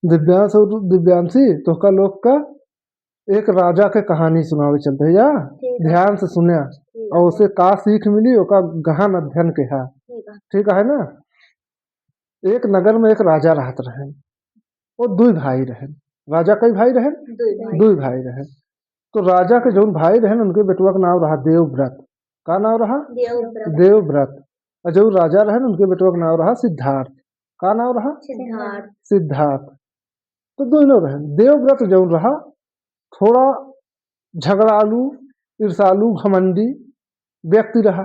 दिव्यांश और दिव्यांशी तोहका लोग का एक राजा के कहानी सुनावे चलते है या ठीक है। ध्यान से सुनिया ठीक और है। उसे का सीख मिली ओका गहन अध्ययन के हा ठीक है। ठीक है ना। एक नगर में एक राजा रहत रहे, वो दुई भाई रहे। राजा कई भाई रहे? दुई भाई रहे। तो राजा के जो भाई रहे उनके बेटुआ का नाम रहा देवव्रत। का नाम रहा? देवव्रत। देवव्रत। और जो राजा रहे उनके बेटुआ का नाम रहा सिद्धार्थ। का नाम रहा? सिद्धार्थ। सिद्धार्थ। तो दोनों रहे। देवव्रत जो रहा थोड़ा झगड़ालू, ईर्षालू, घमंडी व्यक्ति रहा।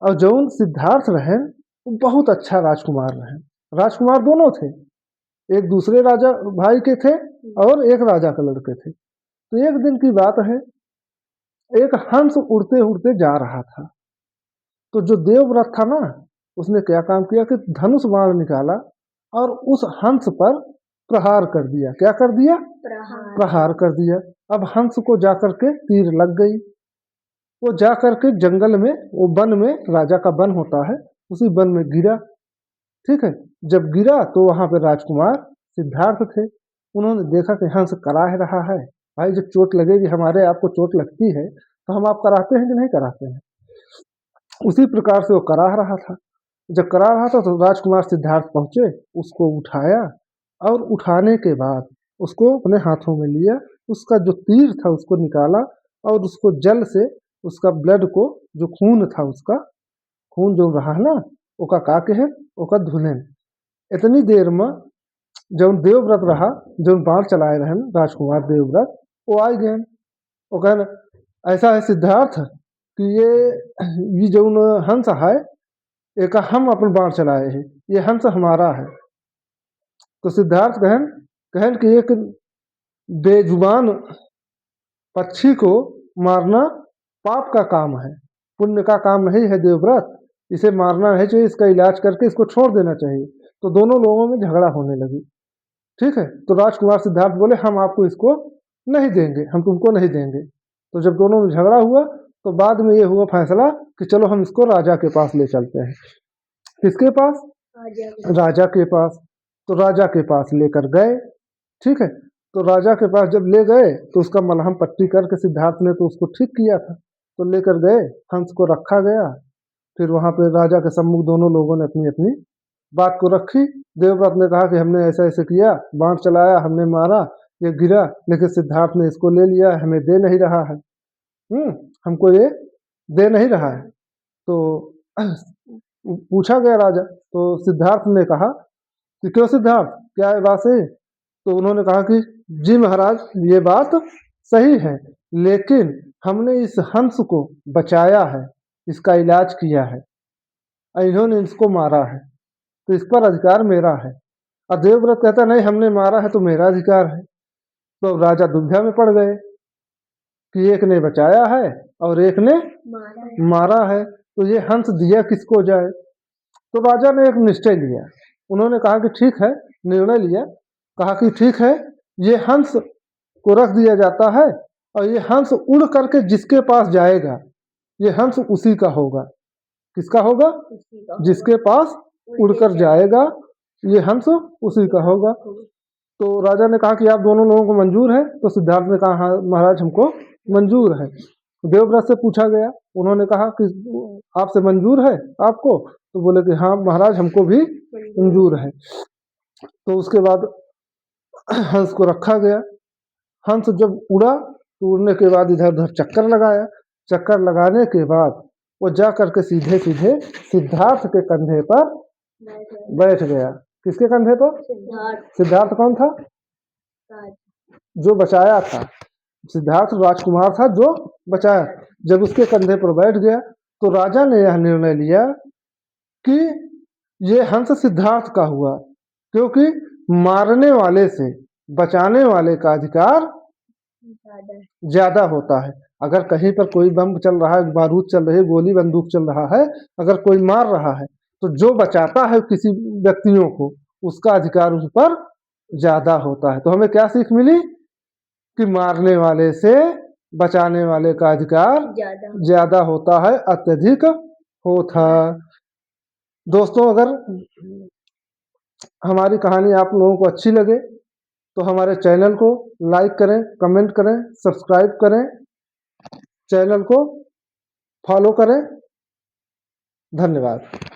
और जो सिद्धार्थ रहे वो बहुत अच्छा राजकुमार रहे। राजकुमार दोनों थे, एक दूसरे राजा भाई के थे और एक राजा के लड़के थे। तो एक दिन की बात है, एक हंस उड़ते उड़ते जा रहा था। तो जो देवव्रत था ना, उसने क्या काम किया कि धनुष बाण निकाला और उस हंस पर प्रहार कर दिया। क्या कर दिया? प्रहार कर दिया। अब हंस को जाकर के तीर लग गई। वो जाकर के जंगल में, वो वन में, राजा का वन होता है, उसी वन में गिरा। ठीक है। जब गिरा तो वहां पे राजकुमार सिद्धार्थ थे। उन्होंने देखा कि हंस कराह रहा है। भाई जब चोट लगेगी, हमारे आपको चोट लगती है तो हम आप कराते हैं कि नहीं कराते हैं? उसी प्रकार से वो कराह रहा था। जब करा रहा था तो राजकुमार सिद्धार्थ पहुंचे, उसको उठाया और उठाने के बाद उसको अपने हाथों में लिया। उसका जो तीर था उसको निकाला और उसको जल से उसका ब्लड को, जो खून था उसका, खून जो रहा है ना, ओका का के है, ओका धुले। इतनी देर में जो देवव्रत रहा, जो बाण चलाए रहे राजकुमार देवव्रत, वो आ गए। वो कहना ऐसा है सिद्धार्थ कि ये जो हंस है, एक हम अपन बाण चलाए हैं, ये हंस हमारा है। तो सिद्धार्थ कहन कहन कि एक बेजुबान पक्षी को मारना पाप का काम है, पुण्य का काम नहीं है देवव्रत। इसे मारना नहीं चाहिए, इसका इलाज करके इसको छोड़ देना चाहिए। तो दोनों लोगों में झगड़ा होने लगी। ठीक है। तो राजकुमार सिद्धार्थ बोले हम आपको इसको नहीं देंगे, हम तुमको नहीं देंगे। तो जब दोनों में झगड़ा हुआ तो बाद में ये हुआ फैसला कि चलो हम इसको राजा के पास ले चलते हैं। किसके पास? राजा के पास। तो राजा के पास लेकर गए। ठीक है। तो राजा के पास जब ले गए तो उसका मलहम पट्टी करके सिद्धार्थ ने तो उसको ठीक किया था, तो लेकर गए, हंस को रखा गया। फिर वहां पे राजा के सम्मुख दोनों लोगों ने अपनी अपनी बात को रखी। देवव्रत ने कहा कि हमने ऐसा ऐसे किया, बाण चलाया, हमने मारा, ये गिरा, लेकिन सिद्धार्थ ने इसको ले लिया, हमें दे नहीं रहा है। हमको ये दे नहीं रहा है। तो पूछा गया राजा, तो सिद्धार्थ ने कहा कि क्यों सिद्धार्थ, क्या ये बात सही? तो उन्होंने कहा कि जी महाराज, ये बात सही है, लेकिन हमने इस हंस को बचाया है, इसका इलाज किया है, और इन्होंने इसको मारा है, तो इस पर अधिकार मेरा है। और देवव्रत कहता नहीं, हमने मारा है तो मेरा अधिकार है। तो अब राजा दुविधा में पड़ गए कि एक ने बचाया है और एक ने मारा है, तो ये हंस दिया किसको जाए? तो राजा ने एक निश्चय लिया। उन्होंने कहा कि ठीक है, निर्णय लिया। कहा कि ठीक है, ये हंस को रख दिया जाता है और ये हंस उड़ करके जिसके पास जाएगा, ये हंस उसी का होगा। किसका होगा? जिसके पास उड़कर जाएगा, ये हंस उसी का होगा। तो राजा ने कहा कि आप दोनों लोगों को मंजूर है? तो सिद्धार्थ ने कहा हाँ महाराज, हमको मंजूर है। देवव्रत से पूछा गया, उन्होंने कहा कि आपसे मंजूर है आपको? तो बोले कि हाँ महाराज, हमको भी मंजूर है। तो उसके बाद हंस को रखा गया। हंस जब उड़ा तो उड़ने के बाद इधर उधर चक्कर लगाया। चक्कर लगाने के बाद वो जा करके सीधे सीधे सिद्धार्थ के कंधे पर बैठ गया। किसके कंधे पर? सिद्धार्थ कौन था? जो बचाया था। सिद्धार्थ राजकुमार था जो बचाया। जब उसके कंधे पर बैठ गया तो राजा ने यह निर्णय लिया कि ये हंस सिद्धार्थ का हुआ, क्योंकि मारने वाले से बचाने वाले का अधिकार ज्यादा होता है। अगर कहीं पर कोई बम चल रहा है, बारूद चल रही है, गोली बंदूक चल रहा है, अगर कोई मार रहा है तो जो बचाता है किसी व्यक्तियों को, उसका अधिकार उस पर ज्यादा होता है। तो हमें क्या सीख मिली कि मारने वाले से बचाने वाले का अधिकार ज्यादा होता है, अत्यधिक होता। दोस्तों, अगर हमारी कहानी आप लोगों को अच्छी लगे तो हमारे चैनल को लाइक करें, कमेंट करें, सब्सक्राइब करें, चैनल को फॉलो करें। धन्यवाद।